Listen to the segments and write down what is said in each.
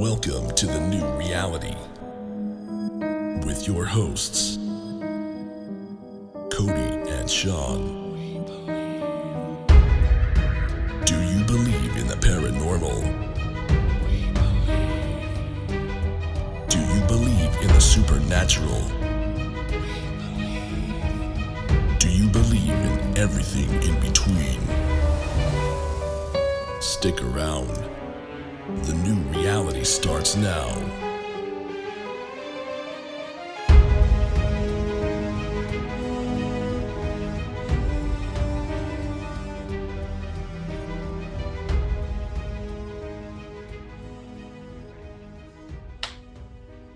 Welcome to the new reality with your hosts, Cody and Sean. Do you believe in the paranormal? Do you believe in the supernatural? Do you believe in everything in between? Stick around. The new reality starts now.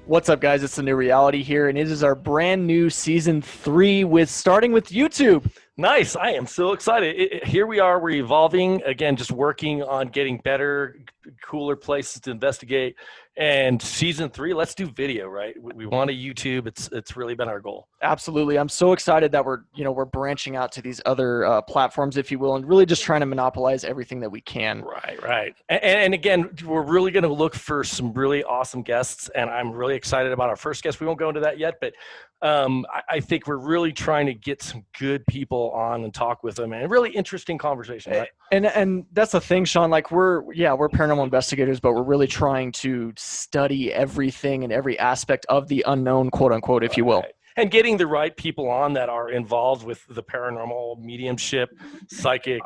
What's up, guys? It's the new reality here, and it is our brand new season 3 starting with YouTube. Nice. I am so excited. Here we are. We're evolving again, just working on getting better, cooler places to investigate. And season 3, let's do video, right? We want a YouTube. It's really been our goal. Absolutely. I'm so excited that we're branching out to these other platforms, if you will, and really just trying to monopolize everything that we can. Right. And again, we're really going to look for some really awesome guests, and I'm really excited about our first guest. We won't go into that yet, but I think we're really trying to get some good people on and talk with them, and a really interesting conversation. Right? And that's the thing, Sean. Like we're paranormal investigators, but we're really trying to study everything and every aspect of the unknown, quote unquote, if you will. Right. And getting the right people on that are involved with the paranormal, mediumship, psychic,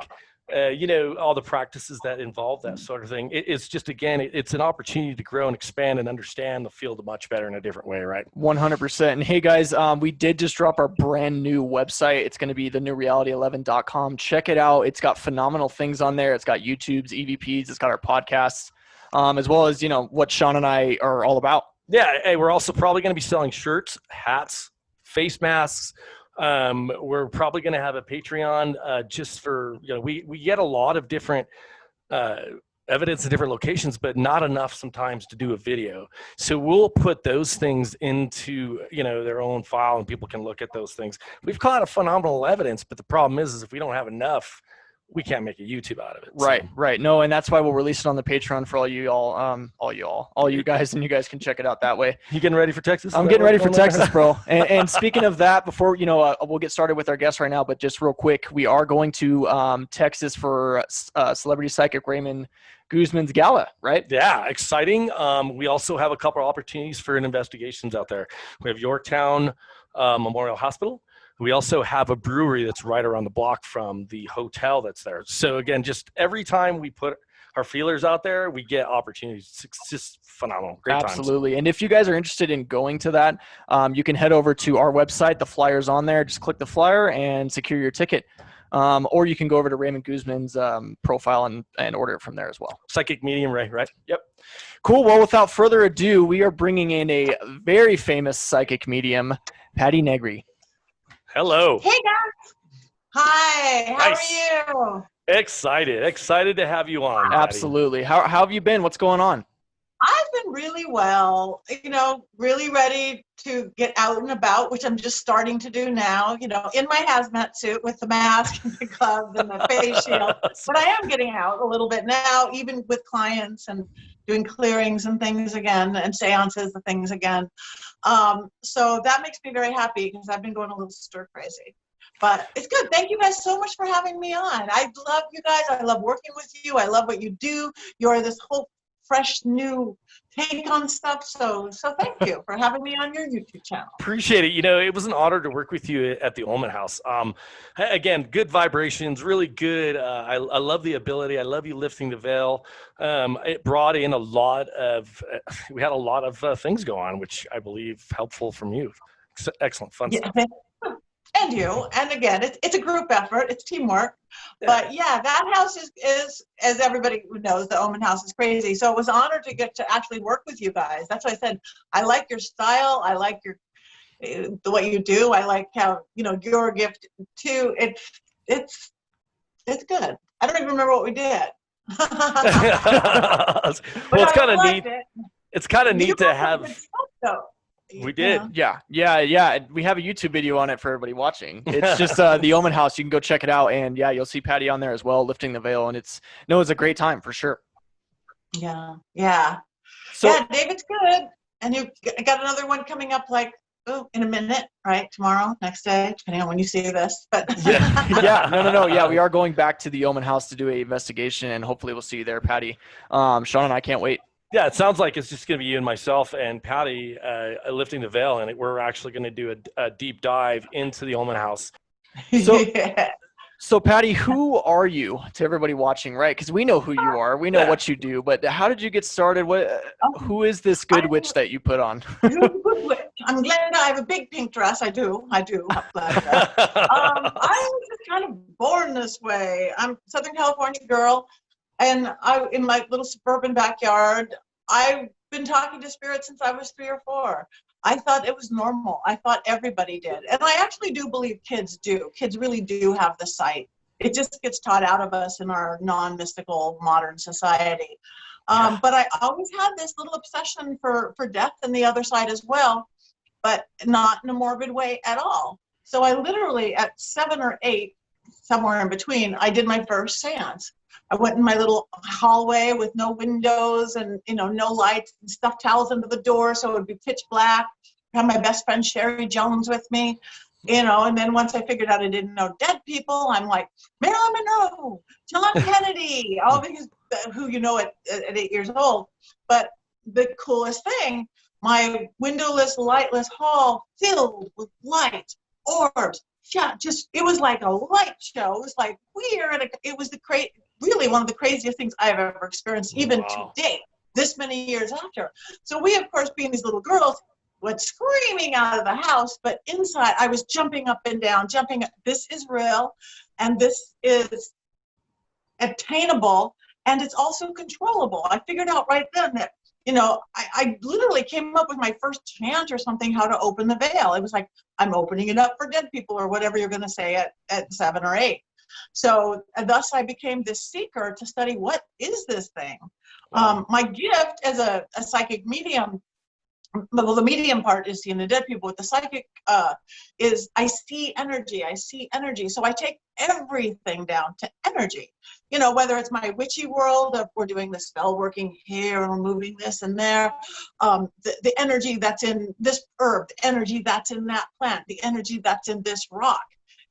all the practices that involve that sort of thing. It's just, again, it's an opportunity to grow and expand and understand the field much better in a different way, right? 100%. And hey, guys, we did just drop our brand new website. It's going to be thenewreality11.com. Check it out. It's got phenomenal things on there. It's got YouTube's, EVPs. It's got our podcasts, as well as, what Sean and I are all about. Yeah. Hey, we're also probably going to be selling shirts, hats, face masks. We're probably going to have a Patreon just for, we get a lot of different evidence in different locations, but not enough sometimes to do a video. So we'll put those things into, their own file, and people can look at those things. We've caught a phenomenal evidence, but the problem is if we don't have enough, we can't make a YouTube out of it. Right. No, and that's why we'll release it on the Patreon for all you guys, and you guys can check it out that way. You getting ready for Texas? I'm getting ready for Texas, bro. And speaking of that, before, we'll get started with our guest right now, but just real quick, we are going to Texas for Celebrity Psychic Raymond Guzman's Gala, right? Yeah, exciting. We also have a couple of opportunities for investigations out there. We have Yorktown Memorial Hospital. We also have a brewery that's right around the block from the hotel that's there. So again, just every time we put our feelers out there, we get opportunities. It's just phenomenal. Great times. Absolutely. And if you guys are interested in going to that, you can head over to our website. The flyer's on there. Just click the flyer and secure your ticket. Or you can go over to Raymond Guzman's profile and order it from there as well. Psychic medium, right? Yep. Cool. Well, without further ado, we are bringing in a very famous psychic medium, Patti Negri. Hello. Hey, guys. Hi. Nice. How are you? Excited to have you on. Absolutely. How have you been? What's going on? I've been really well, really ready to get out and about, which I'm just starting to do now, in my hazmat suit with the mask and the gloves and the face shield. But I am getting out a little bit now, even with clients and doing clearings and things again, and seances and things again. So that makes me very happy because I've been going a little stir crazy. But it's good. Thank you guys so much for having me on. I love you guys. I love working with you. I love what you do. You're this whole fresh new take on stuff. So thank you for having me on your YouTube channel. Appreciate it. It was an honor to work with you at the Omen House. Again, good vibrations, really good. I love the ability. I love you lifting the veil. It brought in we had a lot of things go on, which I believe helpful from you. Excellent, fun stuff. And you, and again, it's a group effort, it's teamwork. But yeah, that house is, as everybody knows, the Omen House is crazy. So it was an honor to get to actually work with you guys. That's why I said I like your style. I like what you do. I like how your gift too. It's good. I don't even remember what we did. Well, it's kind of neat. It's kind of neat to have. We did. Yeah. We have a YouTube video on it for everybody watching. It's just the Omen House. You can go check it out. And yeah, you'll see Patti on there as well, lifting the veil. And it's a great time for sure. Yeah. So Yeah, David's good. And you got another one coming up like, in a minute, right? Tomorrow, next day, depending on when you see this. But yeah, no. Yeah, we are going back to the Yeoman House to do a investigation, and hopefully we'll see you there, Patti. Sean and I can't wait. Yeah, it sounds like it's just going to be you and myself and Patti lifting the veil, and we're actually going to do a deep dive into the Ullman House. So, yeah. so Patti, who are you to everybody watching, right? Because we know who you are, we know what you do, but how did you get started? Who is this good witch that you put on? Good witch. I'm glad I have a big pink dress. I do. I'm glad of that. I was just kind of born this way. I'm a Southern California girl, and in my little suburban backyard, I've been talking to spirits since I was 3 or 4. I thought it was normal. I thought everybody did. And I actually do believe kids do. Kids really do have the sight. It just gets taught out of us in our non-mystical modern society. But I always had this little obsession for death and the other side as well, but not in a morbid way at all. So I literally, at 7 or 8, somewhere in between, I did my first seance. I went in my little hallway with no windows and, no lights, and stuffed towels under the door so it would be pitch black. I had my best friend Sherry Jones with me, and then once I figured out I didn't know dead people, I'm like, Marilyn Monroe, John Kennedy, all these who at 8 years old. But the coolest thing, my windowless, lightless hall filled with light, orbs, it was like a light show. It was like weird. It was really one of the craziest things I've ever experienced, even to date, this many years after. So we, of course, being these little girls, went screaming out of the house, but inside I was jumping up and down, this is real, and this is attainable, and it's also controllable. I figured out right then that, I literally came up with my first chant or something, how to open the veil. It was like, I'm opening it up for dead people, or whatever you're going to say at 7 or 8. So thus I became this seeker to study, what is this thing? Wow. My gift as a psychic medium, well, the medium part is seeing the dead people. With the psychic is I see energy. So I take everything down to energy. Whether it's my witchy world of we're doing the spell working here and we're moving this and there, the energy that's in this herb, the energy that's in that plant, the energy that's in this rock.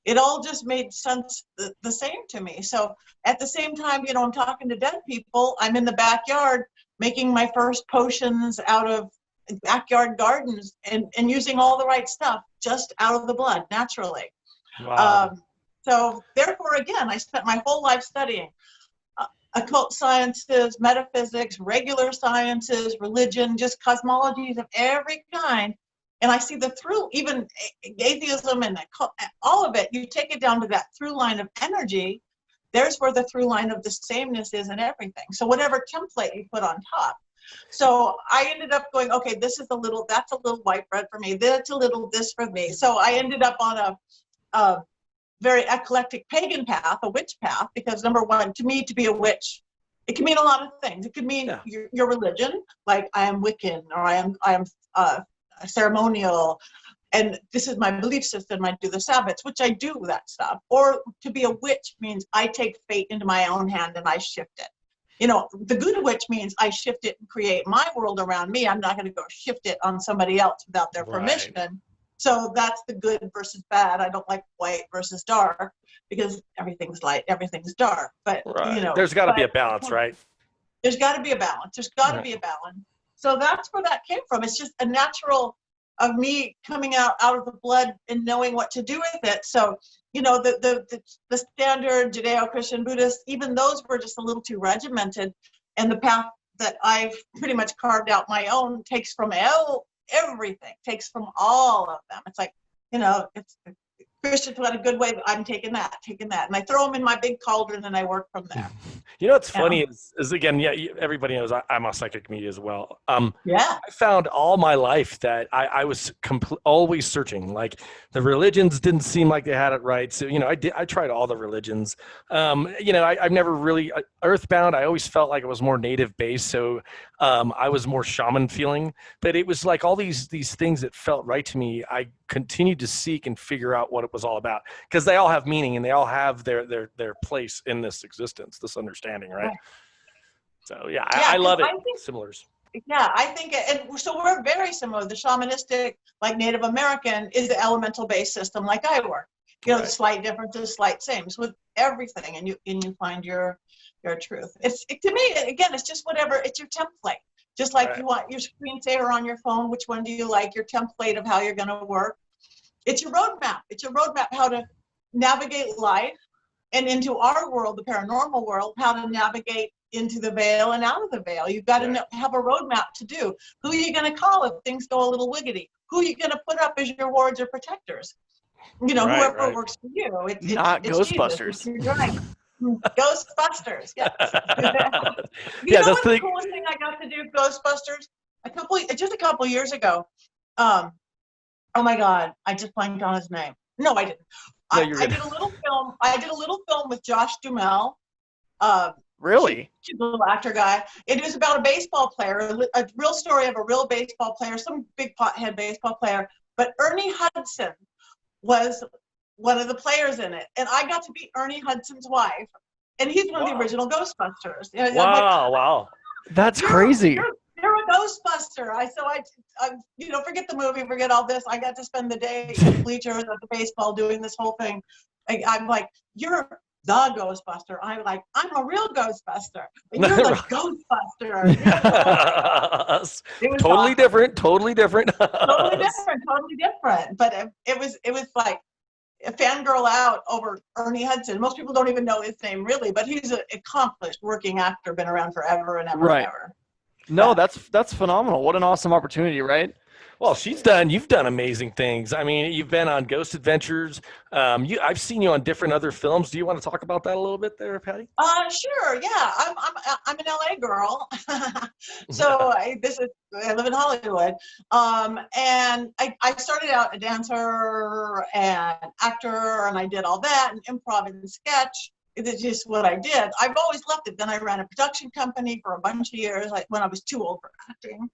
It all just made sense the same to me. So at the same time, I'm talking to dead people. I'm in the backyard making my first potions out of backyard gardens and using all the right stuff just out of the blood naturally. Wow. So therefore, again, I spent my whole life studying occult sciences, metaphysics, regular sciences, religion, just cosmologies of every kind. And I see the through, even atheism and all of it, you take it down to that through line of energy. There's where the through line of the sameness is in everything. So whatever template you put on top. So I ended up going, okay, that's a little white bread for me. That's a little this for me. So I ended up on a very eclectic pagan path, a witch path, because number one, to me, to be a witch, it can mean a lot of things. It could mean your religion, like I am Wiccan, or I am ceremonial, and this is my belief system. I do the Sabbats, which I do that stuff. Or to be a witch means I take fate into my own hand and I shift it. The good witch means I shift it and create my world around me. I'm not going to go shift it on somebody else without their permission. So that's the good versus bad. I don't like white versus dark, because everything's light, everything's dark. But there's got to be a balance, right? There's got to be a balance. So that's where that came from. It's just a natural of me coming out of the blood and knowing what to do with it. So, the standard Judeo-Christian Buddhist, even those were just a little too regimented. And the path that I've pretty much carved out my own takes from everything, takes from all of them. It's like, it's Christians had a good way, but I'm taking that. And I throw them in my big cauldron and I work from there. What's funny is again, everybody knows I'm a psychic medium as well. I found all my life that I was always searching. Like the religions didn't seem like they had it right. So, I tried all the religions. I've never really earthbound. I always felt like it was more native based. So I was more shaman feeling, but it was like all these things that felt right to me. I continued to seek and figure out what it was all about, because they all have meaning and they all have their place in this existence, this understanding, right? So I love it. Similars. Yeah, I think, and so we're very similar. The shamanistic, like Native American, is the elemental based system, like I work. You know, the Right. slight differences, slight same with everything, and you find your truth. To me again, it's just whatever. It's your template. Just like Right. you want your screensaver on your phone, which one do you like? Your template of how you're going to work. It's your roadmap. It's your roadmap how to navigate life and into our world, the paranormal world, how to navigate into the veil and out of the veil. You've got to have a roadmap to do. Who are you going to call if things go a little wiggity? Who are you going to put up as your wards or protectors? You know, Right. whoever Right. works for you. Not It's Jesus. It's Ghostbusters. your right. Ghostbusters, yes. You Yeah, know that's what the the coolest thing I got to do, Ghostbusters? Just a couple years ago. Oh my God, I just blanked on his name. No, I didn't. no, I, you're I good. did a little film. I did a little film with Josh Duhamel, uh, Really? cute little actor guy. It was about a baseball player, a real story of a real baseball player, some big pothead baseball player. But Ernie Hudson was one of the players in it, and I got to be Ernie Hudson's wife, and he's one of the Wow. original Ghostbusters. And I'm like, Wow. Wow. That's you're crazy. you're a Ghostbuster. I you know, forget the movie, forget all this. I got to spend the day in the bleachers at the baseball doing this whole thing. I'm like, you're the Ghostbuster. I'm a real Ghostbuster, but you're the Ghostbuster. Oh my God, it was Totally awesome. different. Totally different. Totally different. But it was like a fangirl out over Ernie Hudson. Most people don't even know his name really, but he's an accomplished working actor, been around forever and ever and Right. ever. No, Yeah. that's phenomenal. What an awesome opportunity, right? Well, you've done amazing things. I mean, you've been on Ghost Adventures. I've seen you on different other films. Do you want to talk about that a little bit there, Patty? Sure. Yeah, I'm an LA girl, so I live in Hollywood. And I started out a dancer and actor, and I did all that and improv and sketch. It's just what I did. I've always loved it. Then I ran a production company for a bunch of years. Like when I was too old for acting,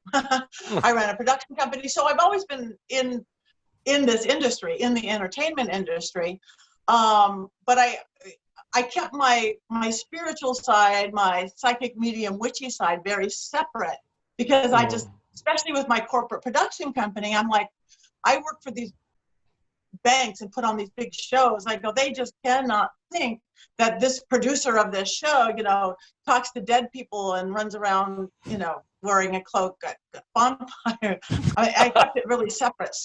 I ran a production company. So I've always been in this industry, in the entertainment industry. But I kept my spiritual side, my psychic medium witchy side very separate because I just, especially with my corporate production company, I'm like, I work for these banks and put on these big shows. I go, they just cannot think that this producer of this show, you know, talks to dead people and runs around, you know, wearing a cloak at bonfire. I kept it really separate,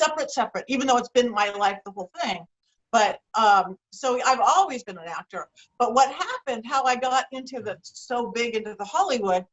even though it's been my life, the whole thing. But so I've always been an actor. But what happened, how I got into the Hollywood,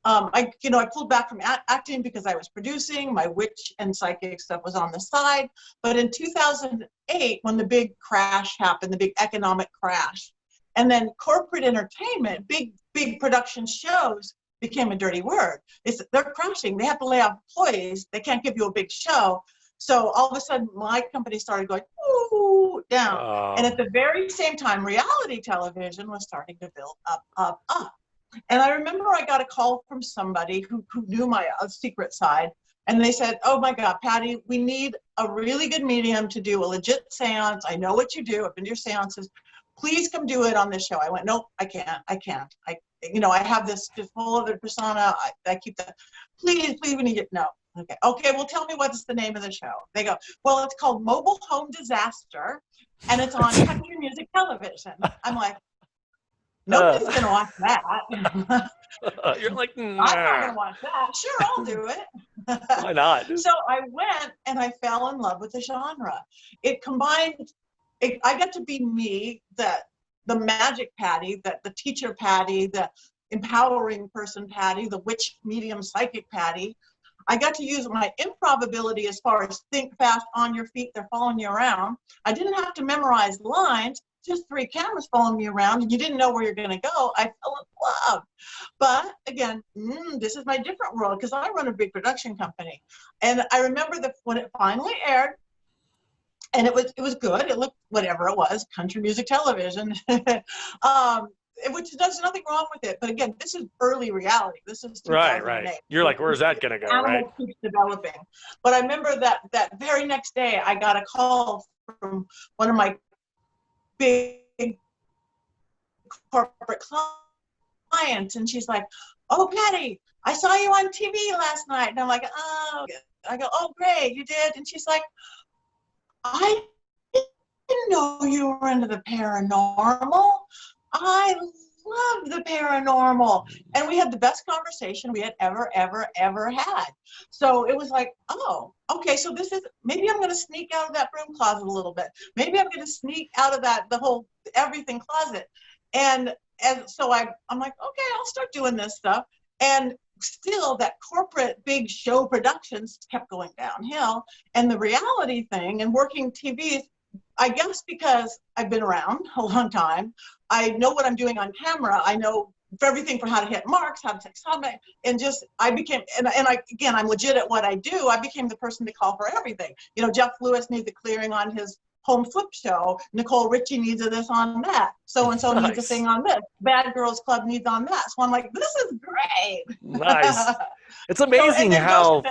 I pulled back from acting because I was producing. My witch and psychic stuff was on the side. But in 2008, when the big crash happened, the big economic crash, and then corporate entertainment, big production shows became a dirty word. They're crashing. They have to lay off employees. They can't give you a big show. So all of a sudden, my company started going, ooh, down. And at the very same time, reality television was starting to build up. And I remember I got a call from somebody who knew my secret side. And they said, oh my God, Patty, we need a really good medium to do a legit seance. I know what you do. I've been to your seances. Please come do it on this show. I went, nope, I can't. I have this whole other persona. I keep that. Please, we need it. No. Okay, well, tell me what's the name of the show. They go, well, it's called Mobile Home Disaster, and it's on country music television. I'm like, nobody's going to watch that. You're like, nah. I'm not going to watch that. Sure, I'll do it. Why not? So I went and I fell in love with the genre. It combined, I got to be me, the magic Patty, the teacher Patty, the empowering person Patty, the witch medium psychic Patty. I got to use my improv ability as far as think fast, on your feet, they're following you around. I didn't have to memorize lines, just 3 cameras following me around, and you didn't know where you're going to go. I fell in love. But again, this is my different world because I run a big production company. And I remember when it finally aired, and it was good. It looked whatever it was, country music television. Which there's nothing wrong with it. But again, this is early reality. This is 2008. Right. You're like, where's that going to go, right? Keeps developing. But I remember that very next day, I got a call from one of my big corporate clients, and she's like, oh, Patty, I saw you on TV last night. And I'm like, oh, I go, oh, great, you did. And she's like, I didn't know you were into the paranormal. I love the paranormal. And we had the best conversation we had ever had. So it was like, oh, okay, so this is, maybe I'm going to sneak out of that broom closet a little bit. Maybe I'm going to sneak out of the whole everything closet. And so I'm like, okay, I'll start doing this stuff. And still that corporate big show productions kept going downhill. And the reality thing and working TVs, I guess because I've been around a long time, I know what I'm doing on camera. I know for everything from how to hit marks, how to take subject, and just I became again, I'm legit at what I do. I became the person to call for everything. You know, Jeff Lewis needs a clearing on his home flip show. Nicole Richie needs a this on that. So and so needs a thing on this. Bad Girls Club needs on that. So I'm like, this is great. Nice. It's amazing how.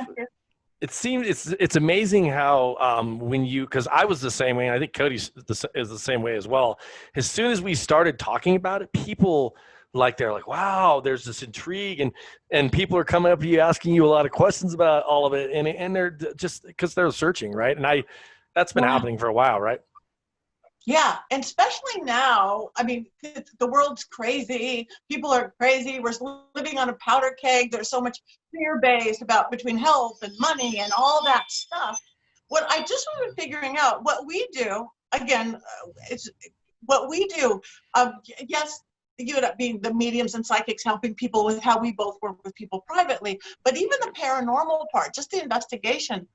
It's amazing how when you, because I was the same way, and I think Cody is the same way as well. As soon as we started talking about it, people they're like, wow, there's this intrigue, and people are coming up to you asking you a lot of questions about all of it, and they're just because they're searching, right? And that's been happening for a while, right? Yeah, and especially now, I mean, the world's crazy. People are crazy. We're living on a powder keg. There's so much fear-based about between health and money and all that stuff. What I just wanted figuring out, what we do, again, it's what we do. Yes, you end up being the mediums and psychics helping people with how we both work with people privately. But even the paranormal part, just the investigation,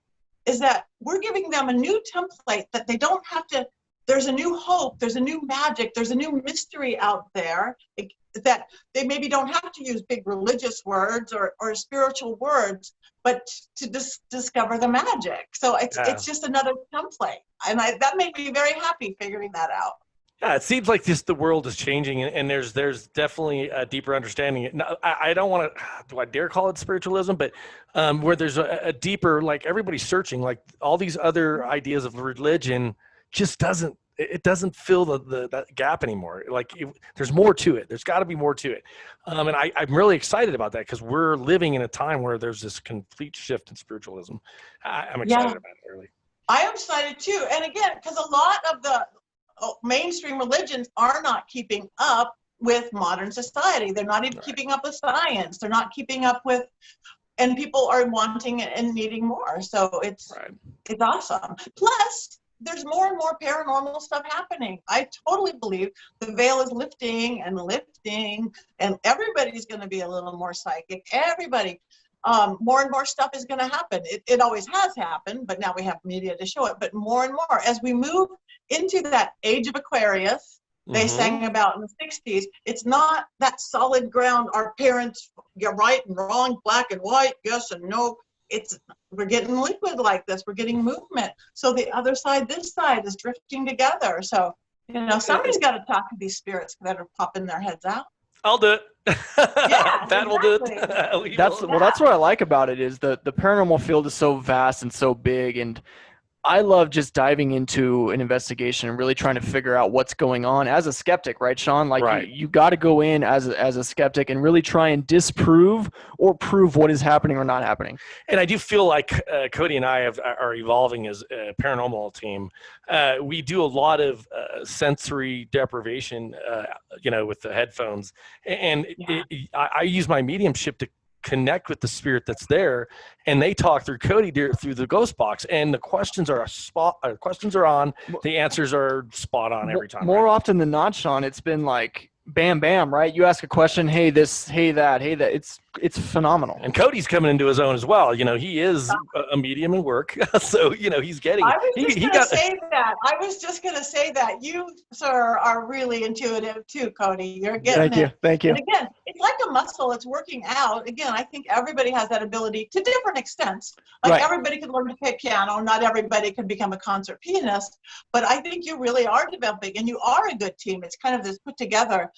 is that we're giving them a new template that they don't have to. There's a new hope, there's a new magic, there's a new mystery out there that they maybe don't have to use big religious words or spiritual words, but to discover the magic. So it's just another template. And that made me very happy figuring that out. Yeah, it seems like just the world is changing, and there's definitely a deeper understanding. Now, I don't want to, do I dare call it spiritualism, but where there's a deeper, like everybody's searching, like all these other ideas of religion just doesn't fill that gap anymore. Like there's more to it. There's got to be more to it. And I'm really excited about that because we're living in a time where there's this complete shift in spiritualism. I'm excited about it, really. I am excited too. And again, because a lot of the mainstream religions are not keeping up with modern society. They're not even keeping up with science. They're not keeping up with, and people are wanting and needing more. So it's awesome. Plus, there's more and more paranormal stuff happening. I totally believe the veil is lifting, and everybody's going to be a little more psychic. Everybody, more and more stuff is going to happen. It always has happened, but now we have media to show it. But more and more, as we move into that age of Aquarius, they sang about in the 60s, it's not that solid ground. Our parents, you're right and wrong, black and white, yes and no. We're getting liquid like this. We're getting movement. So the other side, this side is drifting together. So, somebody's got to talk to these spirits that are popping their heads out. I'll do it. Yeah, Pat will do it. That's what I like about it is the paranormal field is so vast and so big, and I love just diving into an investigation and really trying to figure out what's going on as a skeptic, right, Sean? Like you got to go in as a skeptic and really try and disprove or prove what is happening or not happening. And I do feel like Cody and I are evolving as a paranormal team. We do a lot of sensory deprivation, with the headphones, and I use my mediumship to connect with the spirit that's there, and they talk through Cody through the ghost box, and the questions are on, the answers are spot on every time. More often than not, Sean, it's been like bam, bam, right? You ask a question, hey this, hey that, hey that. It's phenomenal. And Cody's coming into his own as well. He is a medium in work, so he's getting. I was just going to say that you, sir, are really intuitive too, Cody. You're getting it. Thank you. And again, it's like a muscle. It's working out. Again, I think everybody has that ability to different extents. Like everybody could learn to play piano. Not everybody could become a concert pianist. But I think you really are developing, and you are a good team. It's kind of this put together.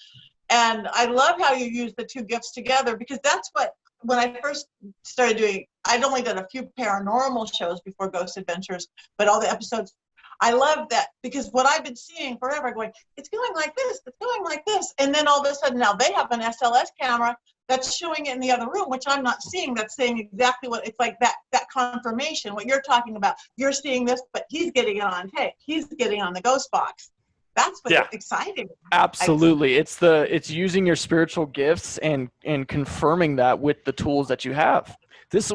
And I love how you use the two gifts together, because that's what, when I first started doing, I'd only done a few paranormal shows before Ghost Adventures, but all the episodes, I love that, because what I've been seeing forever going, it's going like this, it's going like this. And then all of a sudden now they have an SLS camera that's showing it in the other room, which I'm not seeing. That's saying exactly what it's like, that confirmation, what you're talking about. You're seeing this, but he's getting it on tape. He's getting on the ghost box. That's what's exciting. Absolutely. It's using your spiritual gifts and confirming that with the tools that you have.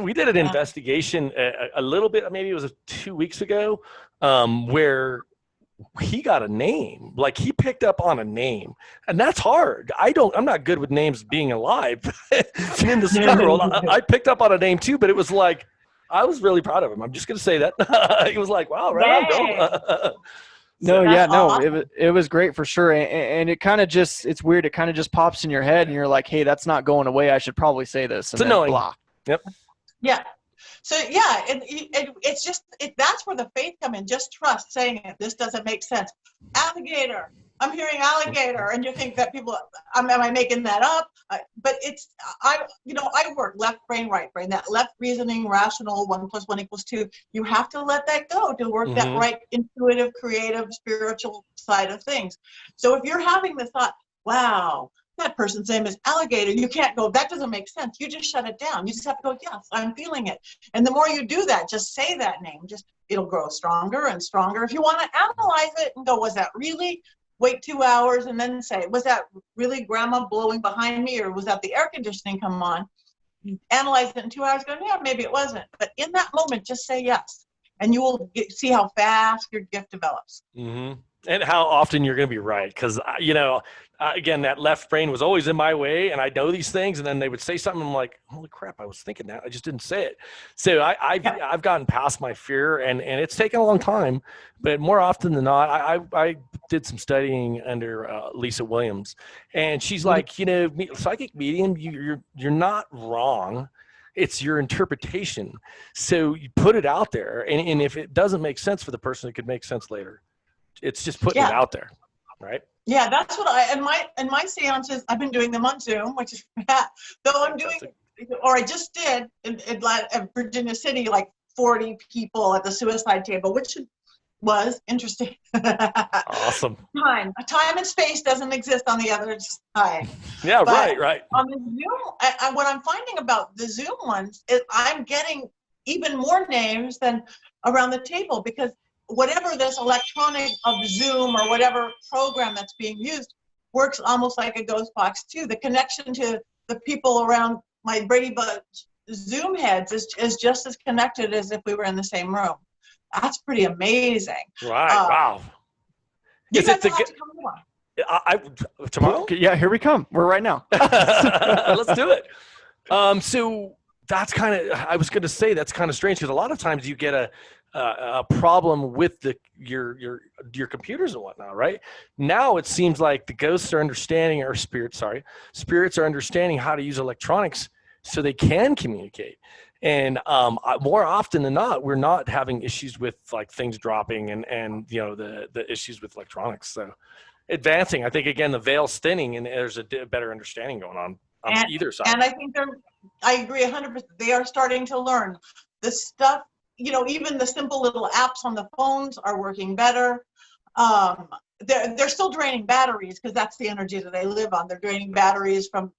We did an investigation a little bit, maybe it was 2 weeks ago, where he got a name. Like, he picked up on a name, and that's hard. I'm not good with names being alive in the spirit world. I picked up on a name too, but it was like, I was really proud of him. I'm just going to say that. He was like, wow, right on. It was great for sure. And it kind of just, it's weird. It kind of just pops in your head and you're like, hey, that's not going away. I should probably say this. It's annoying. Blah. Yep. Yeah. So yeah, it's just, that's where the faith come in. Just trust saying it. This doesn't make sense. Alligator. I'm hearing alligator, and you think that people, am I making that up? But I work left brain, right brain, that left reasoning, rational, 1 + 1 = 2. You have to let that go to work that right, intuitive, creative, spiritual side of things. So if you're having the thought, wow, that person's name is alligator, you can't go, that doesn't make sense. You just shut it down. You just have to go, yes, I'm feeling it. And the more you do that, just say that name, it'll grow stronger and stronger. If you want to analyze it and go, was that really? Wait 2 hours and then say, was that really grandma blowing behind me, or was that the air conditioning come on? Analyze it in 2 hours, go, yeah, maybe it wasn't. But in that moment, just say yes. And you will see how fast your gift develops. Mm-hmm. And how often you're going to be right. Because, again, that left brain was always in my way, and I know these things, and then they would say something, I'm like, holy crap, I was thinking that, I just didn't say it. So I've gotten past my fear, and it's taken a long time, but more often than not, I did some studying under Lisa Williams, and she's like, psychic medium, you're not wrong. It's your interpretation. So you put it out there, and if it doesn't make sense for the person, it could make sense later. It's just putting it out there, right? Yeah, that's what in my seances, I've been doing them on Zoom, which is, though I'm doing, or I just did in Virginia City, like 40 people at the suicide table, which was interesting. Awesome. Time and space doesn't exist on the other side. Yeah, but right. On the Zoom, what I'm finding about the Zoom ones is I'm getting even more names than around the table, because whatever this electronic of Zoom or whatever program that's being used works almost like a ghost box too. The connection to the people around my Brady Bunch Zoom heads is just as connected as if we were in the same room. That's pretty amazing. Right. Wow. You guys will have to come tomorrow? Yeah, here we come. We're right now. Let's do it. So that's kind of, I was going to say, that's kind of strange, because a lot of times you get a problem with your computers and whatnot, right? Now it seems like the ghosts are understanding, or spirits are understanding how to use electronics so they can communicate. And more often than not, we're not having issues with like things dropping and the issues with electronics. So advancing, I think, again, the veil's thinning, and there's a better understanding going on either side. And I think I agree 100%. They are starting to learn the stuff. Even the simple little apps on the phones are working better. They're still draining batteries, because that's the energy that they live on. They're draining batteries from,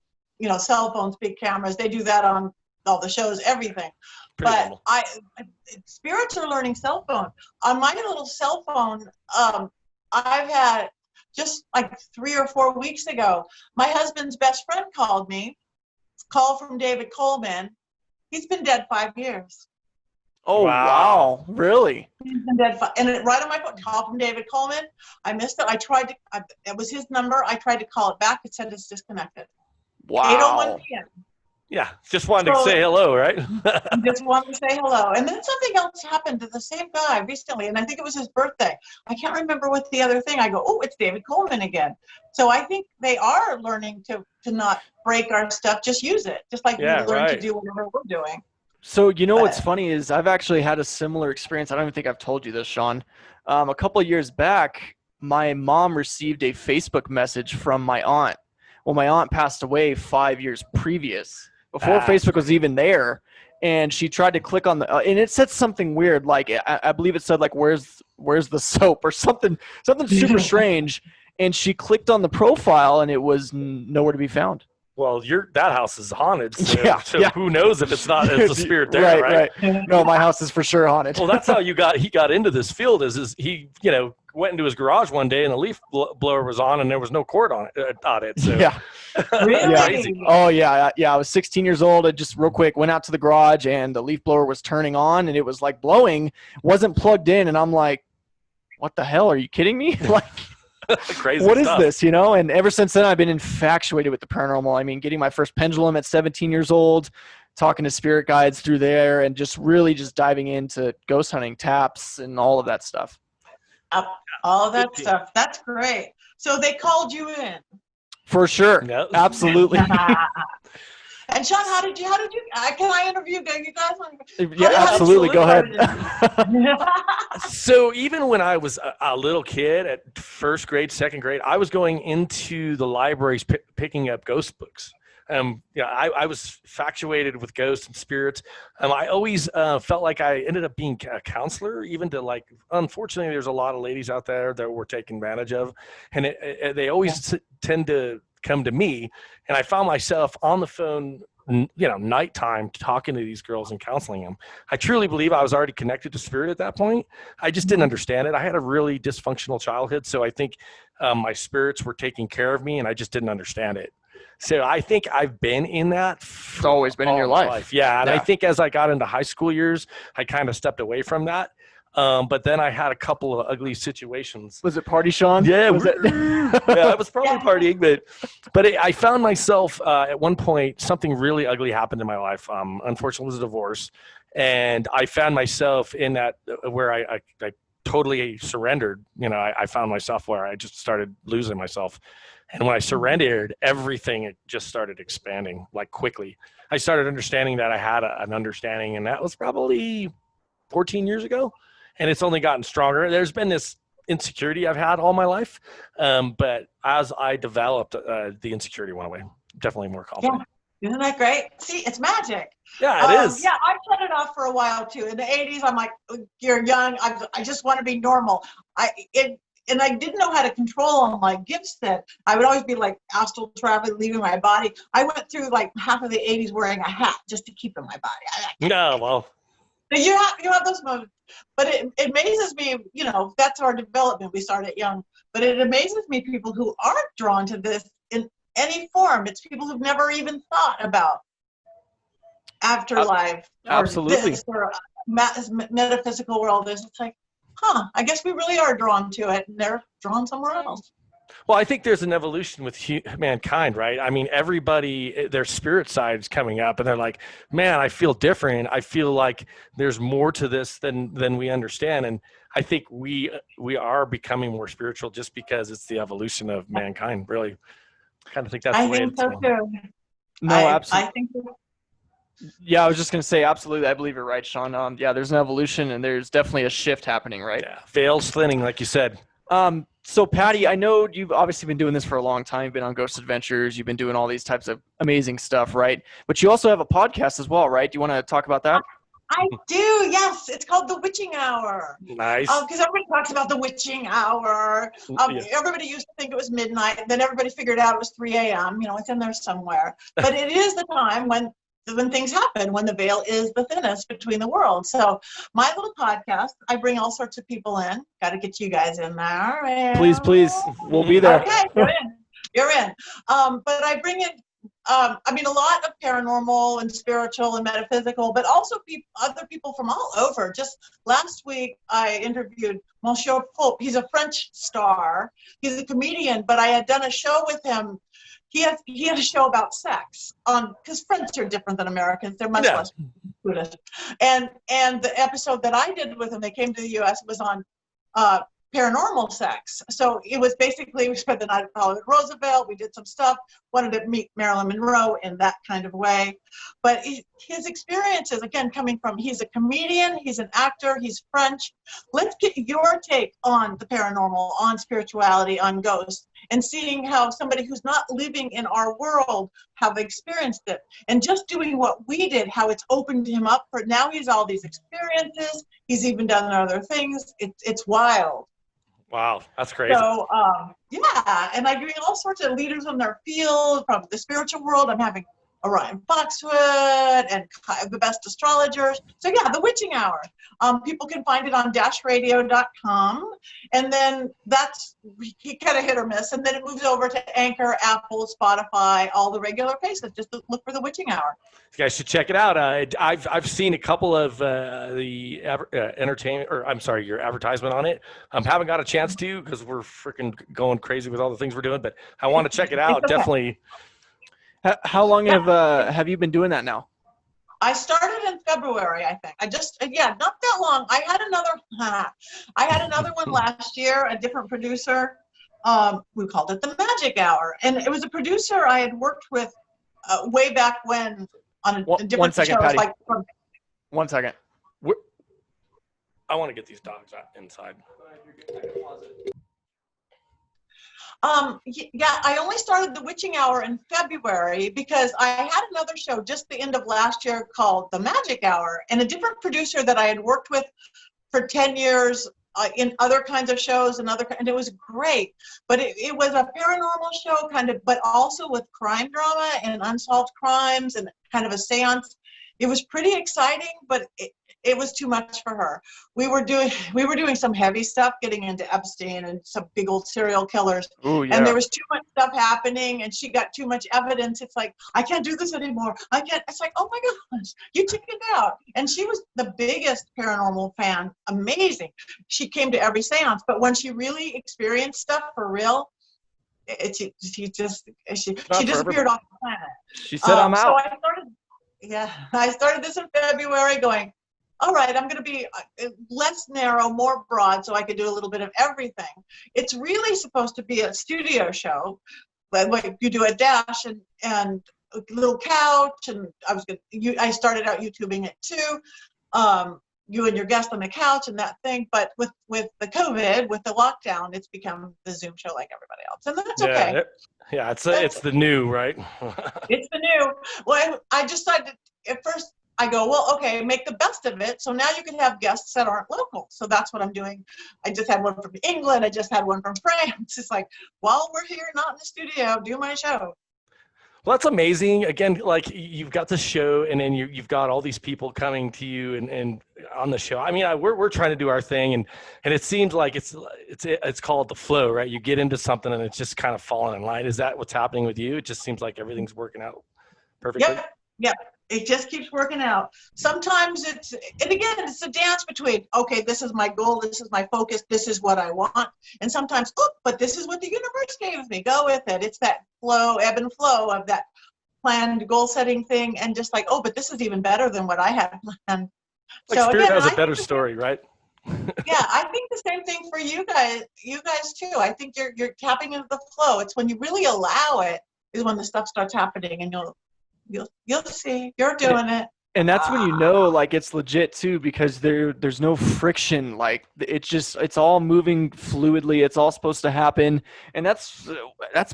cell phones, big cameras. They do that on all the shows, everything. Pretty But normal. spirits are learning cell phone. On my little cell phone, I've had just like 3 or 4 weeks ago, my husband's best friend called me. Call from David Coleman. He's been dead 5 years. Oh, wow. Really? He's been dead. And right on my phone, call from David Coleman. I missed it. I tried to, it was his number. I tried to call it back. It said it's disconnected. Wow. 8:01 p.m. Yeah, just wanted to say hello, right? Just wanted to say hello. And then something else happened to the same guy recently, and I think it was his birthday. I can't remember what the other thing. I go, oh, it's David Coleman again. So I think they are learning to not break our stuff, just use it, just like we learn to do whatever we're doing. So what's funny is I've actually had a similar experience. I don't even think I've told you this, Sean. A couple of years back, my mom received a Facebook message from my aunt. Well, my aunt passed away 5 years previous, before Facebook was even there. And she tried to click on and it said something weird, like I believe it said like, where's the soap, or something super strange. And she clicked on the profile, and it was nowhere to be found. Well, that house is haunted. So, Yeah, so yeah. who knows if it's a spirit there, right? No, my house is for sure haunted. Well, that's how he got into this field is he, went into his garage one day and the leaf blower was on and there was no cord on it. So Yeah. Really? crazy. Oh yeah. I was 16 years old. I just real quick went out to the garage and the leaf blower was turning on and it was like blowing, wasn't plugged in, and I'm like, what the hell? Are you kidding me? Like, Crazy what is stuff. this? And ever since then I've been infatuated with the paranormal. I mean, getting my first pendulum at 17 years old, talking to spirit guides through there, and just really just diving into ghost hunting, taps, and all of that stuff. All of that stuff. That's great. So they called you in. For sure. Yep. Absolutely. And Sean, how did you? Can I interview you guys? Yeah, absolutely. Go ahead. So even when I was a little kid at first grade, second grade, I was going into the libraries picking up ghost books. I was infatuated with ghosts and spirits. I always felt like I ended up being a counselor, even to unfortunately, there's a lot of ladies out there that were taken advantage of, and they always tend to come to me, and I found myself on the phone, nighttime, talking to these girls and counseling them. I truly believe I was already connected to spirit at that point. I just didn't understand it. I had a really dysfunctional childhood, so I think my spirits were taking care of me, and I just didn't understand it. So I think I've been in that. It's always been in your life. Yeah. And I think as I got into high school years, I kind of stepped away from that. But then I had a couple of ugly situations. Was it Party Sean? Yeah. Yeah, I was probably partying, but I found myself at one point, something really ugly happened in my life. Unfortunately, it was a divorce. And I found myself in that where I totally surrendered. I found myself where I just started losing myself. And when I surrendered, everything just started expanding quickly. I started understanding that I had an understanding, and that was probably 14 years ago. And it's only gotten stronger. There's been this insecurity I've had all my life. But as I developed, the insecurity went away. Definitely more confident. Yeah. Isn't that great? See, it's magic. Yeah, it is. Yeah, I shut it off for a while too. In the 80s, I'm like, you're young. I just want to be normal. And I didn't know how to control all my gifts then. I would always be astral traveling, leaving my body. I went through half of the 80s wearing a hat just to keep in my body. No, well. You have those moments. But it amazes me, that's our development. We started young. But it amazes me people who aren't drawn to this in any form. It's people who've never even thought about afterlife. Absolutely. Or this, or metaphysical world. It's like, I guess we really are drawn to it, and they're drawn somewhere else. Well, I think there's an evolution with mankind, right? I mean, everybody, their spirit side is coming up, and they're like, man, I feel different. I feel like there's more to this than we understand. And I think we are becoming more spiritual just because it's the evolution of mankind, really. I kind of think that's the way it's going. Too. No, absolutely. I think so. Yeah, I was just going to say, absolutely. I believe you're right, Sean. Yeah, there's an evolution, and there's definitely a shift happening, right? Yeah, veils thinning, like you said. So, Patti, I know you've obviously been doing this for a long time. You've been on Ghost Adventures. You've been doing all these types of amazing stuff, right? But you also have a podcast as well, right? Do you want to talk about that? I do, yes. It's called The Witching Hour. Nice. Because everybody talks about the witching hour. Everybody used to think it was midnight. Then everybody figured out it was 3 a.m. It's in there somewhere. But it is the time when things happen, when the veil is the thinnest between the worlds. So my little podcast, I bring all sorts of people in. Got to get you guys in there. Please. We'll be there. Okay, you're in. But I bring in, a lot of paranormal and spiritual and metaphysical, but also other people from all over. Just last week, I interviewed Monsieur Pope. He's a French star. He's a comedian, but I had done a show with him. He had a show about sex because French are different than Americans. They're much less Buddhist. And the episode that I did with him, they came to the U.S., was on paranormal sex. So it was basically, we spent the night at Hollywood Roosevelt. We did some stuff, wanted to meet Marilyn Monroe in that kind of way. But his experiences, again, coming from, he's a comedian, he's an actor, he's French. Let's get your take on the paranormal, on spirituality, on ghosts, and seeing how somebody who's not living in our world have experienced it. And just doing what we did, how it's opened him up for, now he's all these experiences. He's even done other things. It's wild. Wow, that's crazy. So, yeah, and I bring all sorts of leaders in their field from the spiritual world. I'm having Orion Foxwood and the best astrologers. So, yeah, the Witching Hour. People can find it on dashradio.com. And then that's kind of hit or miss. And then it moves over to Anchor, Apple, Spotify, all the regular places. Just look for the Witching Hour. You guys should check it out. I've seen a couple of the entertainment, or I'm sorry, your advertisement on it. Haven't got a chance to because we're freaking going crazy with all the things we're doing, but I want to check it out. Okay. Definitely. How long have you been doing that now? I started in February, I think. Not that long. I had another one last year, a different producer. We called it the Magic Hour, and it was a producer I had worked with way back when on a different 1 second, shows. Patty. 1 second. I want to get these dogs out inside. Yeah, I only started the Witching Hour in February because I had another show just the end of last year called the Magic Hour, and a different producer that I had worked with for 10 years in other kinds of shows and it was great. But it was a paranormal show but also with crime drama and unsolved crimes and kind of a seance. It was pretty exciting, but it was too much for her. We were doing some heavy stuff, getting into Epstein and some big old serial killers. Ooh, yeah. And there was too much stuff happening, and she got too much evidence. It's like, I can't do this anymore. I can't. It's like, oh my gosh, you chickened out. And she was the biggest paranormal fan. Amazing. She came to every seance, but when she really experienced stuff for real, she disappeared off the planet. She said, I'm out. So I started this in February going, all right, I'm going to be less narrow, more broad, so I could do a little bit of everything. It's really supposed to be a studio show, but you do a dash and a little couch, and I started out YouTubing it too. You and your guest on the couch and that thing, but with the COVID, with the lockdown, it's become the Zoom show like everybody else, and that's okay. Yeah, it's the new, right? It's the new. Well, I decided at first. I go, well, okay, make the best of it. So now you can have guests that aren't local. So that's what I'm doing. I just had one from England. I just had one from France. It's like, while we're here, not in the studio, do my show. Well, that's amazing. Again, like you've got the show, and then you've got all these people coming to you and on the show. I mean, we're trying to do our thing, and it seems like it's called the flow, right? You get into something, and it's just kind of falling in line. Is that what's happening with you? It just seems like everything's working out perfectly. Yep. It just keeps working out. Sometimes it's a dance between, okay, this is my goal, this is my focus, this is what I want. And sometimes, but this is what the universe gave me. Go with it. It's that flow, ebb and flow of that planned goal setting thing. And just like, but this is even better than what I had planned. Like so Spirit has a better story, right? Yeah, I think the same thing for you guys too. I think you're tapping into the flow. It's when you really allow it is when the stuff starts happening, and you'll see you're doing it. And that's when you know, like, it's legit too, because there's no friction. Like, it's all moving fluidly. It's all supposed to happen. And that's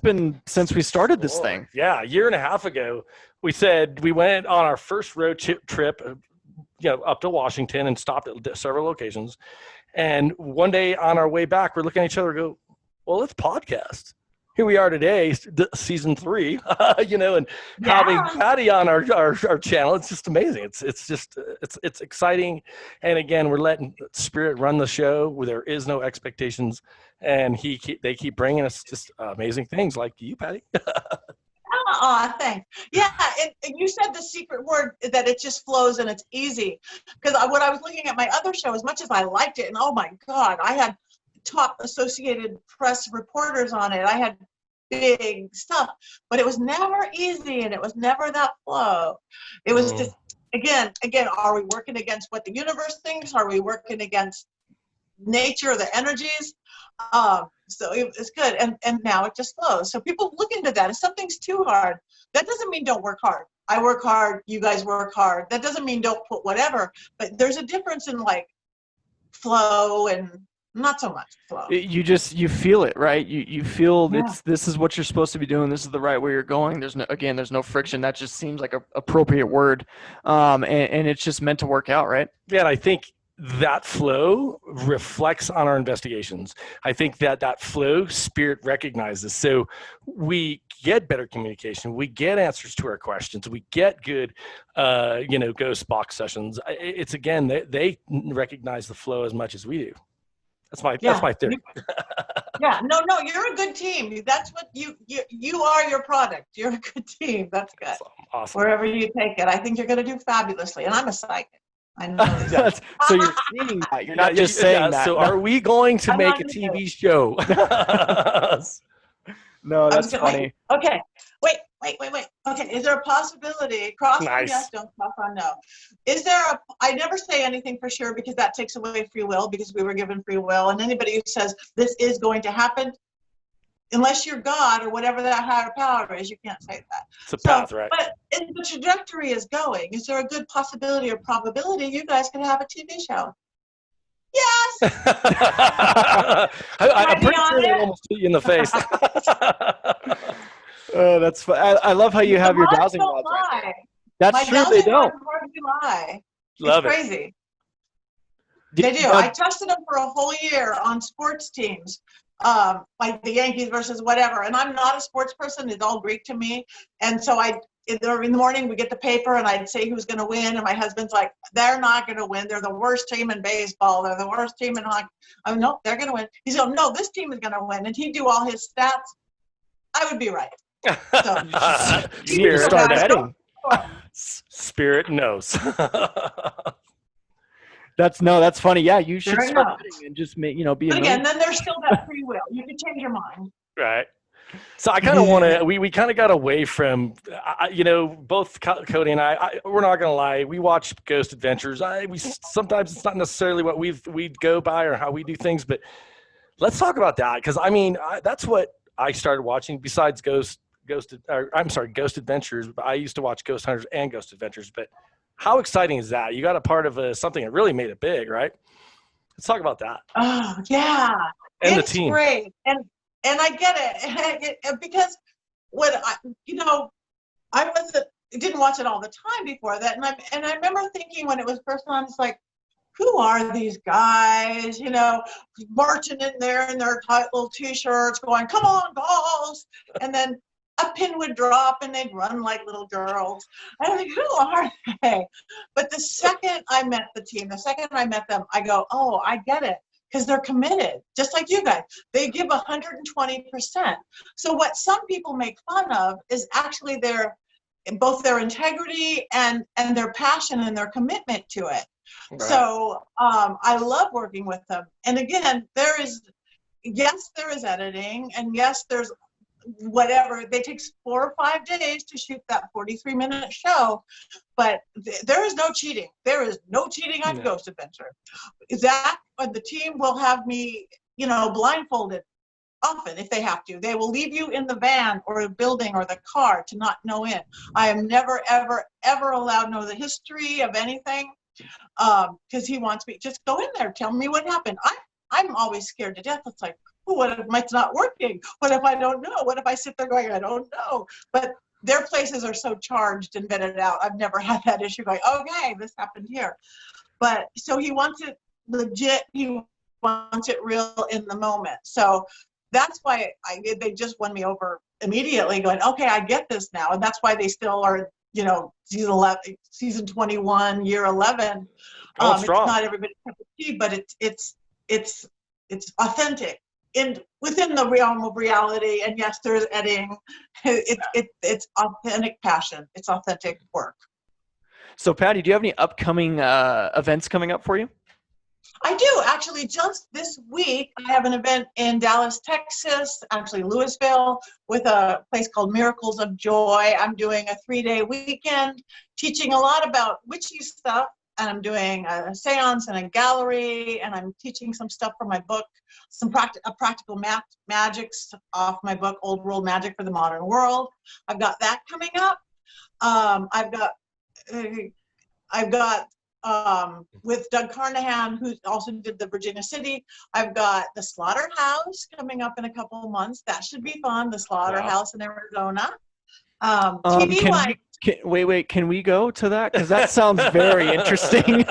been since we started this thing. Yeah. A year and a half ago, we said we went on our first road trip, up to Washington and stopped at several locations. And one day on our way back, we're looking at each other and go, well, let's podcast. Here we are today, season 3, and having Patti on our channel. It's just amazing. It's exciting. And again, we're letting Spirit run the show where there is no expectations. And they keep bringing us just amazing things like you, Patti. Thanks. Yeah, and you said the secret word, that it just flows and it's easy. Because when I was looking at my other show, as much as I liked it, and oh my God, I had top Associated Press reporters on it. I had big stuff, but it was never easy, and it was never that flow. It was just, again, are we working against what the universe thinks? Are we working against nature, the energies? So it's good, and now it just flows. So people look into that. If something's too hard, that doesn't mean don't work hard. I work hard, you guys work hard. That doesn't mean don't put whatever, but there's a difference in like flow and not so much flow. You feel it, right? You feel this is what you're supposed to be doing. This is the right way you're going. There's no friction. That just seems like a appropriate word. And it's just meant to work out, right? Yeah. And I think that flow reflects on our investigations. I think that flow spirit recognizes. So we get better communication. We get answers to our questions. We get good, ghost box sessions. It's again, they recognize the flow as much as we do. That's my theory. Yeah, no, you're a good team. That's what you are, your product. You're a good team. That's good. Awesome. Wherever you take it, I think you're going to do fabulously. And I'm a psychic. I know this. So you're seeing that. You're not just saying that. So are we going to make a TV show? No, that's funny. Okay. Wait. Okay. Is there a possibility? Cross on yes, don't cross on no. Is there I never say anything for sure because that takes away free will because we were given free will. And anybody who says this is going to happen, unless you're God or whatever that higher power is, you can't say that. It's a path, right? But if the trajectory is going, is there a good possibility or probability you guys can have a TV show? Yes. I'm pretty sure they almost hit you in the face. Oh, that's fun. I love how you have your dowsing rods right there. That's true. They don't. Lie. Love it's crazy. They do. I tested them for a whole year on sports teams. Like the Yankees versus whatever. And I'm not a sports person. It's all Greek to me. And so in the morning we get the paper and I'd say who's going to win. And my husband's like, they're not going to win. They're the worst team in baseball. They're the worst team in hockey. Oh, no, they're going to win. He's going, no, this team is going to win. And he'd do all his stats. I would be right. So, you need to start betting. Spirit knows. That's funny. Yeah, you should start betting and just make, be again, then there's still that free will. You can change your mind. Right. So I kind of want to, we kind of got away from, both Cody and I, we're not going to lie. We watch Ghost Adventures. Sometimes it's not necessarily what we'd go by or how we do things, but let's talk about that. Cause that's what I started watching besides Ghost Adventures. I used to watch Ghost Hunters and Ghost Adventures, but how exciting is that? You got a part of something that really made it big, right? Let's talk about that. Oh yeah. And the team. Great. And I get it because I didn't watch it all the time before that. And I remember thinking when it was first on, it's like, who are these guys, marching in there in their tight little t-shirts going, come on, Ghost. And then a pin would drop and they'd run like little girls. I was like, who are they? But the second I met the team, the second I met them, I go, oh, I get it. Because they're committed, just like you guys. They give 120%. So what some people make fun of is actually both their integrity and their passion and their commitment to it. Right. So I love working with them. And again, there is editing, and yes, there's whatever. It takes 4 or 5 days to shoot that 43-minute show, but there is no cheating. There is no cheating on Ghost Adventure. Zach and the team will have me, blindfolded often if they have to. They will leave you in the van or the building or the car to not know in. I am never, ever, ever allowed to know the history of anything because he wants me, just go in there, tell me what happened. I'm always scared to death. It's like, what if it's not working? What if I don't know? What if I sit there going, I don't know? But their places are so charged and vetted out. I've never had that issue going, okay, this happened here. But so he wants it legit. He wants it real in the moment. So that's why they just won me over immediately going, okay, I get this now. And that's why they still are, season 21, year 11. It's not everybody's cup of tea, but it's authentic. Within the realm of reality, and yes, there's editing. It's authentic passion. It's authentic work. So, Patti, do you have any upcoming events coming up for you? I do actually. Just this week, I have an event in Dallas, Texas, actually Louisville, with a place called Miracles of Joy. I'm doing a 3-day weekend, teaching a lot about witchy stuff. And I'm doing a seance and a gallery, and I'm teaching some stuff from my book, some practical magics off my book, Old World Magic for the Modern World. I've got that coming up. I've got with Doug Carnahan, who also did the Virginia City. I've got the Slaughterhouse coming up in a couple of months. That should be fun. The Slaughterhouse in Arizona. TV Wait, can we go to that? Because that sounds very interesting.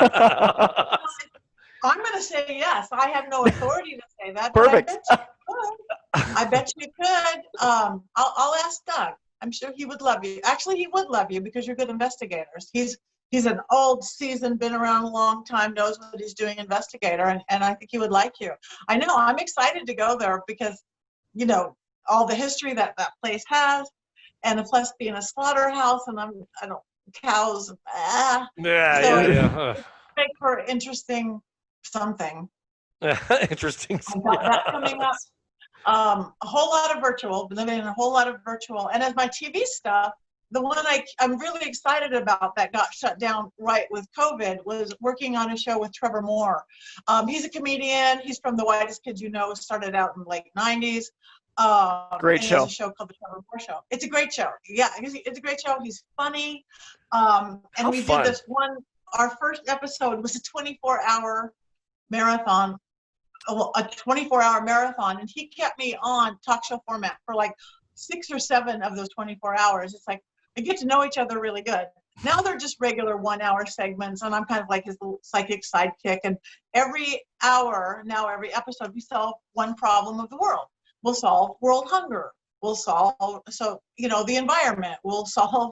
I'm going to say yes. I have no authority to say that. Perfect. But I bet you could. I'll ask Doug. I'm sure he would love you. Actually, he would love you because you're good investigators. He's an old, seasoned, been around a long time, knows what he's doing investigator, and I think he would like you. I know. I'm excited to go there because, all the history that place has, and plus being a slaughterhouse, and I don't cows. Yeah. Make for interesting something. Interesting. I've got that coming up. A whole lot of virtual, been living in a whole lot of virtual. And as my TV stuff, the one I'm really excited about that got shut down right with COVID was working on a show with Trevor Moore. He's a comedian. He's from The Whitest Kids You Know, started out in the late 90s. Great show. He has a show called The Trevor Moore Show. It's a great show. Yeah, it's a great show. He's funny. And we did this one, our first episode was a 24-hour marathon. A 24-hour marathon, and he kept me on talk show format for like 6 or 7 of those 24 hours. It's like I get to know each other really good. Now they're just regular 1-hour segments, and I'm kind of like his little psychic sidekick. And every hour, now every episode, we solve one problem of the world. We'll solve world hunger. We'll solve the environment. We'll solve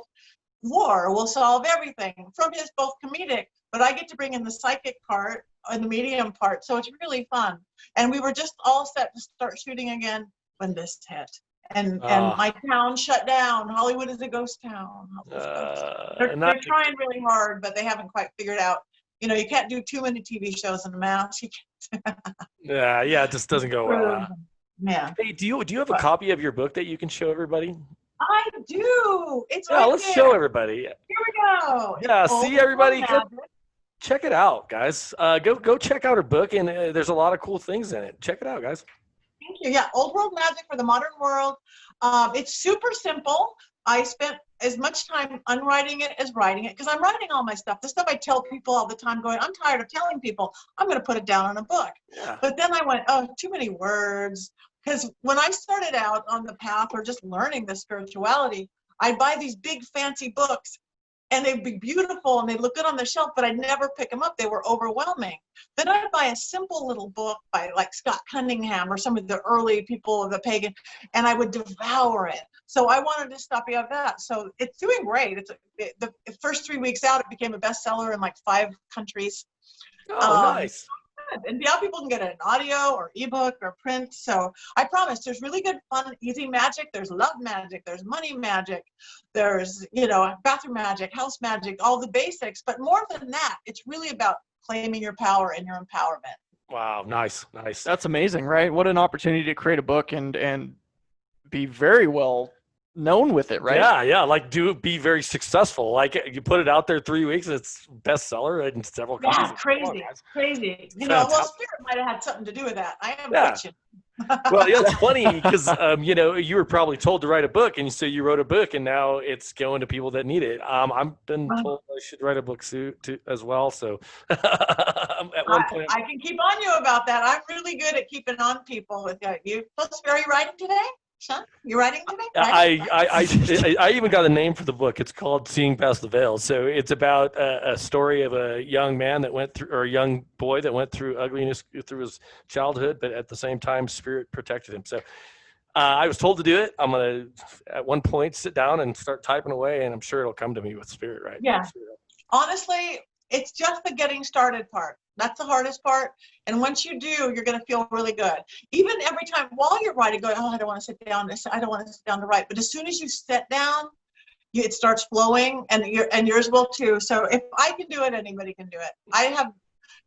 war. We'll solve everything from his both comedic, but I get to bring in the psychic part and the medium part, so it's really fun. And we were just all set to start shooting again when this hit, and my town shut down. Hollywood is a ghost town. They're trying really hard, but they haven't quite figured out. You can't do too many TV shows in a mass. Yeah, it just doesn't go well. Yeah. Hey, do you have a copy of your book that you can show everybody? I do. It's right let's there. show everybody. Here we go. Yeah, see everybody. Check it out, guys. Go check out her book, and there's a lot of cool things in it. Check it out, guys. Thank you. Yeah, Old World Magic for the Modern World. It's super simple. I spent as much time unwriting it as writing it because I'm writing all my stuff. The stuff I tell people all the time going, I'm tired of telling people. I'm going to put it down on a book. Yeah. But then I went, too many words. Because when I started out on the path or just learning the spirituality, I'd buy these big fancy books. And they'd be beautiful and they'd look good on the shelf, but I'd never pick them up. They were overwhelming. Then I'd buy a simple little book by like Scott Cunningham or some of the early people of the pagan, and I would devour it. So I wanted to stop you at that. So it's doing great. The first 3 weeks out, it became a bestseller in like 5 countries. Oh, nice. And now people can get it in audio or ebook or print. So I promise there's really good, fun, easy magic. There's love magic. There's money magic. There's, bathroom magic, house magic, all the basics. But more than that, it's really about claiming your power and your empowerment. Wow. Nice. That's amazing, right? What an opportunity to create a book and be very well known with it, right? Yeah. Like be very successful. Like you put it out there 3 weeks, it's bestseller in several countries. Yeah, crazy. Well, Spirit might have had something to do with that. I am watching. Well, yeah, it's funny because you were probably told to write a book, and so you wrote a book, and now it's going to people that need it. I've been told I should write a book too as well. So at one point, I can keep on you about that. I'm really good at keeping on people with you. Are you writing today? Sean, you writing today? I even got a name for the book. It's called Seeing Past the Veil. So it's about a story of a young man that went through, or a young boy that went through ugliness through his childhood, but at the same time, Spirit protected him. So I was told to do it. I'm going to, at one point, sit down and start typing away, and I'm sure it'll come to me with Spirit, right? Yeah. Honestly, it's just the getting started part. That's the hardest part. And once you do, you're going to feel really good. Even every time while you're writing, going, I don't want to sit down. I don't want to sit down to write. But as soon as you sit down, it starts flowing, and yours will too. So if I can do it, anybody can do it. I have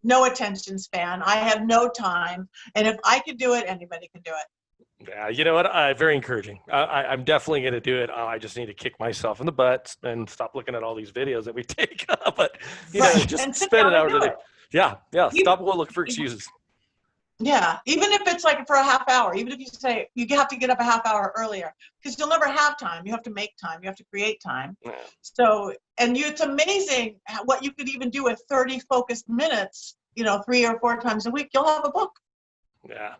no attention span. I have no time. And if I can do it, anybody can do it. Yeah, you know what? Very encouraging. I'm definitely going to do it. I just need to kick myself in the butt and stop looking at all these videos that we take. But just spend an hour today. Yeah. Stop looking for excuses. Yeah, even if it's like for a half hour, even if you say you have to get up a half hour earlier, because you'll never have time. You have to make time. You have to create time. Yeah. So, it's amazing what you could even do with 30 focused minutes, 3 or 4 times a week. You'll have a book. Yeah.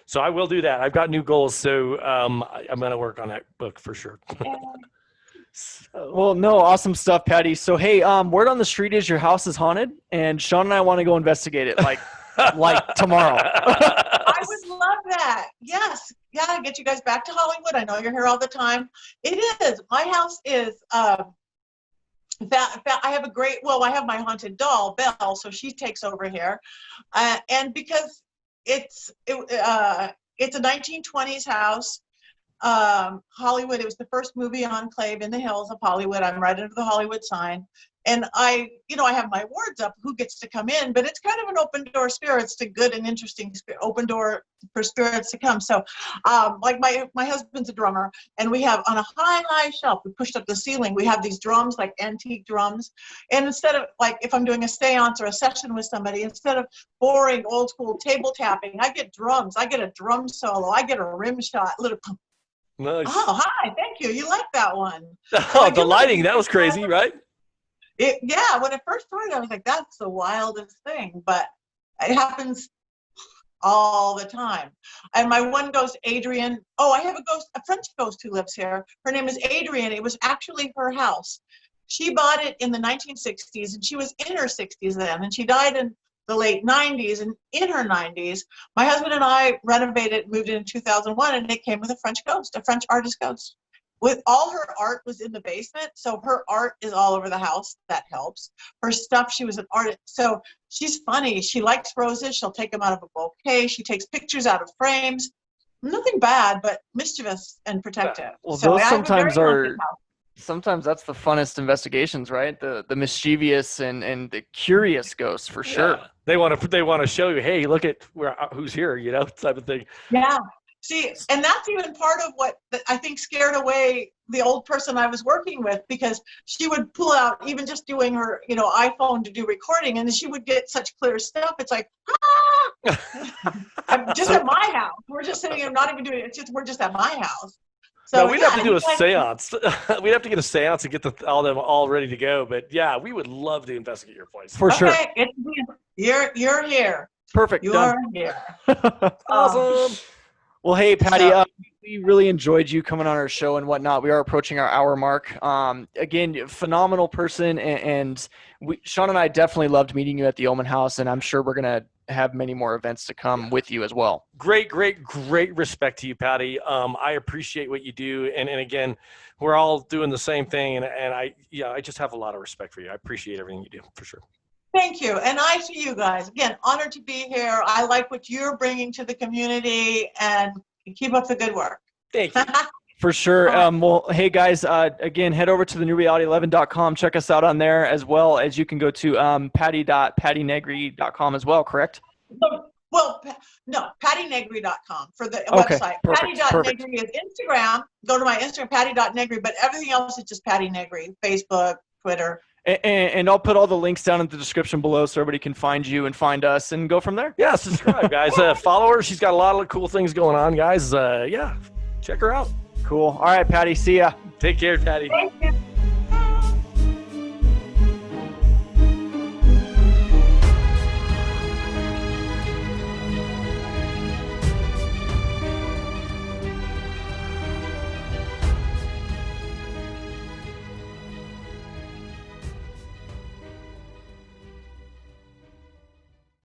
So I will do that. I've got new goals, so I'm going to work on that book for sure. Well, no, awesome stuff, Patti. So, hey, word on the street is your house is haunted, and Sean and I want to go investigate it. Like, like tomorrow. I would love that. Yes. Yeah, get you guys back to Hollywood. I know you're here all the time. It is. My house is I have I have my haunted doll, Belle, so she takes over here. And because it's a 1920s house, Hollywood, it was the first movie enclave in the hills of Hollywood. I'm right under the Hollywood sign. And I have my words up, who gets to come in, but it's kind of an open door spirits to good and interesting open door for spirits to come. So like my husband's a drummer, and we have on a high shelf, we pushed up the ceiling, we have these drums, like antique drums. And instead of, like, if I'm doing a seance or a session with somebody, instead of boring old school table tapping, I get drums. I get a drum solo. I get a rim shot, little. Nice. Oh, hi, thank you. You like that one. Oh, the lighting, that was crazy, right? Yeah, when it first started, I was like, that's the wildest thing, but it happens all the time. And my one ghost, Adrian, I have a French ghost who lives here. Her name is Adrian. It was actually her house. She bought it in the 1960s, and she was in her 60s then, and she died in the late 90s. And in her 90s, my husband and I renovated, moved in 2001, and it came with a French ghost, a French artist ghost. With all her art was in the basement, so her art is all over the house. That helps. Her stuff, she was an artist, so she's funny. She likes roses. She'll take them out of a bouquet. She takes pictures out of frames. Nothing bad, but mischievous and protective. Well, so those sometimes sometimes that's the funnest investigations, right? The mischievous and the curious ghosts, for sure. Yeah. They want to show you, hey, look at who's here, type of thing. Yeah. See, and that's even part of what I think scared away the old person I was working with, because she would pull out, even just doing her, iPhone to do recording, and she would get such clear stuff. It's like, I'm just at my house. We're just sitting here, not even doing it. We're just at my house. So no, we'd have to do a seance. We'd have to get a seance and get all ready to go. But yeah, we would love to investigate your place. For sure. You're here. Perfect. You're here. Awesome. Well, hey, Patti, we really enjoyed you coming on our show and whatnot. We are approaching our hour mark. Again, phenomenal person, and Sean and I definitely loved meeting you at the Omen House, and I'm sure we're going to have many more events to come with you as well. Great respect to you, Patti. I appreciate what you do, and again, we're all doing the same thing, and I just have a lot of respect for you. I appreciate everything you do, for sure. Thank you. And I to you guys. Again, honored to be here. I like what you're bringing to the community, and keep up the good work. Thank you. For sure. Well, hey, guys, again, head over to the newreality11.com. Check us out on there, as well as you can go to pattinegri.com as well, correct? Well, no, pattinegri.com for the website. Patti.negri is Instagram. Go to my Instagram, patti.negri, but everything else is just Patti Negri, Facebook, Twitter. And I'll put all the links down in the description below so everybody can find you and find us and go from there. Yeah, subscribe, guys. Follow her. She's got a lot of cool things going on, guys. Check her out. Cool. All right, Patti. See ya. Take care, Patti. Thank